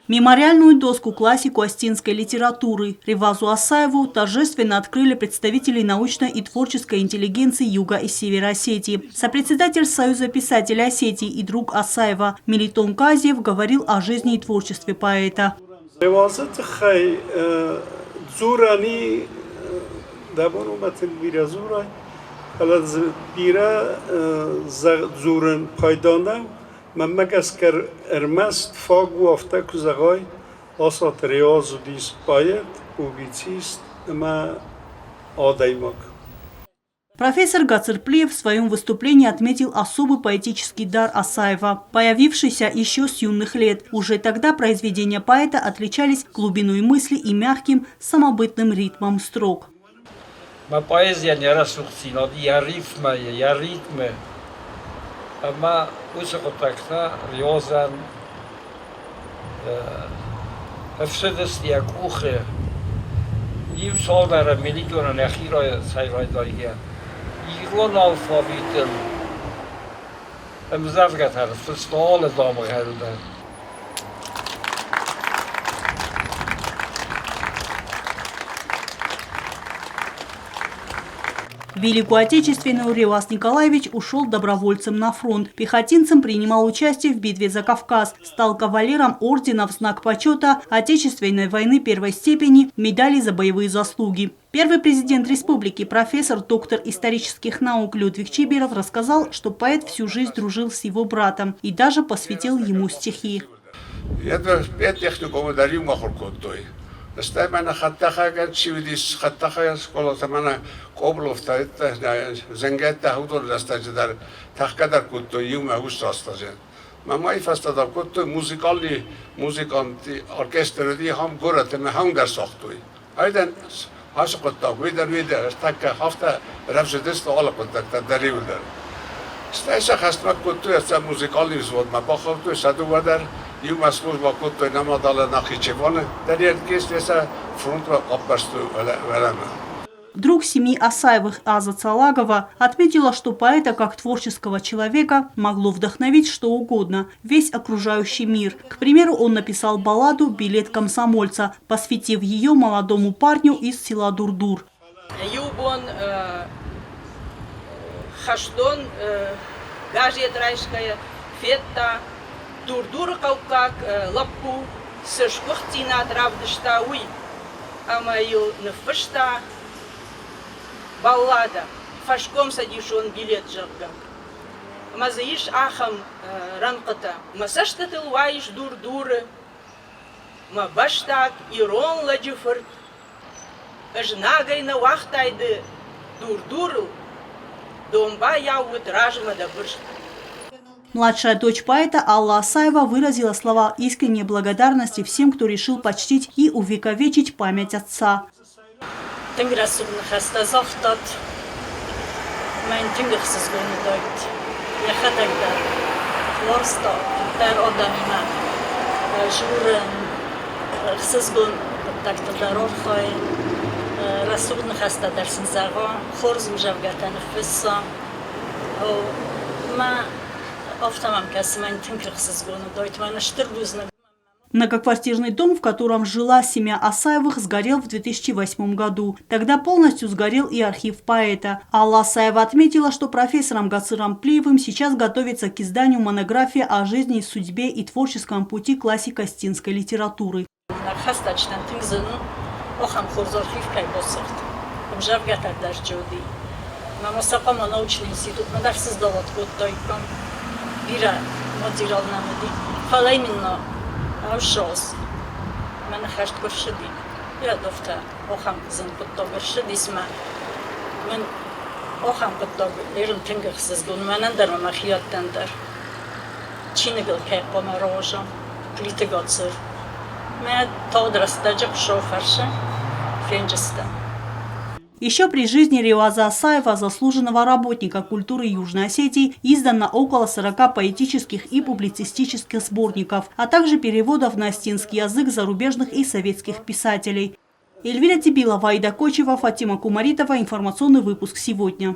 Мемориальную доску классику остинской литературы Ревазу Асаеву торжественно открыли представители научной и творческой интеллигенции Юга и Севера Осетии. Сопредседатель Союза писателей Осетии и друг Асаева Мелитон Казиев говорил о жизни и творчестве поэта. Маммагаскар эрмаст фагу афтак загай асат реазудис поэт, публицист, ма адаймак. Профессор Гацырплиев в своем выступлении отметил особый поэтический дар Асаева, появившийся еще с юных лет. Уже тогда произведения поэта отличались глубиной мысли и мягким самобытным ритмом строк. Поэзия не рассухсина, я ритмы. Ama uzakotakna riozan efsedes diak uche im soldara militona nechira sayvaydagia igon alfabetel mzavgatar förstående damer och herrar. В Великую Отечественную Реваз Николаевич ушел добровольцем на фронт. Пехотинцем принимал участие в битве за Кавказ. Стал кавалером ордена в знак почета Отечественной войны первой степени, медали за боевые заслуги. Первый президент республики, профессор, доктор исторических наук Людвиг Чиберов рассказал, что поэт всю жизнь дружил с его братом и даже посвятил ему стихи. Стаймана хаттахаган чивидис хаттахая школа тамана кобловта это зенгетта худор дастадждар тахкадар кутто юма устастажен мамай фастадар кутто музыкальный музыканты оркестрди хам горат ме хангар сохтой айдан хашкотта видер стакка хафта рафжедест ола контакта даривдар стайса хастмак кутто это музыкальный взвод ма баховто садувадар Юма служба кутто намадала нахичевоне, дарья кестеса фронтва опасту велена. Друг семьи Асаевых Аза Цалагова отметила, что поэта как творческого человека могло вдохновить что угодно, весь окружающий мир. К примеру, он написал балладу «Билет комсомольца», посвятив ее молодому парню из села Дурдур. Юбон Хаштон Гажедрайская Фетта Дурдур каукак лапу сышкухтина дравдышта уй амаю нефышта баллада фашком садишон билет жагга мазаиш ахам ранката масаштатыл ваиш дурдуры ма баштак ирон ладжифырт ажнагай на вахтайды дурдуру домба яует ражма да быршт. Младшая дочь поэта Алла Асаева выразила слова искренней благодарности всем, кто решил почтить и увековечить память отца. Многоквартирный дом, в котором жила семья Асаевых, сгорел в 2008 году. Тогда полностью сгорел и архив поэта. Алла Асаева отметила, что профессором Гацырплиевым сейчас готовится к изданию монография о жизни, судьбе и творческом пути классика остинской литературы. Бира модирал намеди. Хала именно авшос. Мен хашт куршди. Я дофта охам зен подтогер шдисма. Мен охам подтогер лерун тенгерсиз гун менен дар махият тендер. Чинегел кепо марожа. Клитегоцер. Мен тодрастаджак шофарше. Фенджеста. Еще при жизни Реваза Асаева, заслуженного работника культуры Южной Осетии, издано около 40 поэтических и публицистических сборников, а также переводов на остинский язык зарубежных и советских писателей. Эльвира Тибилова, Аида Кочева, Фатима Кумаритова. Информационный выпуск сегодня.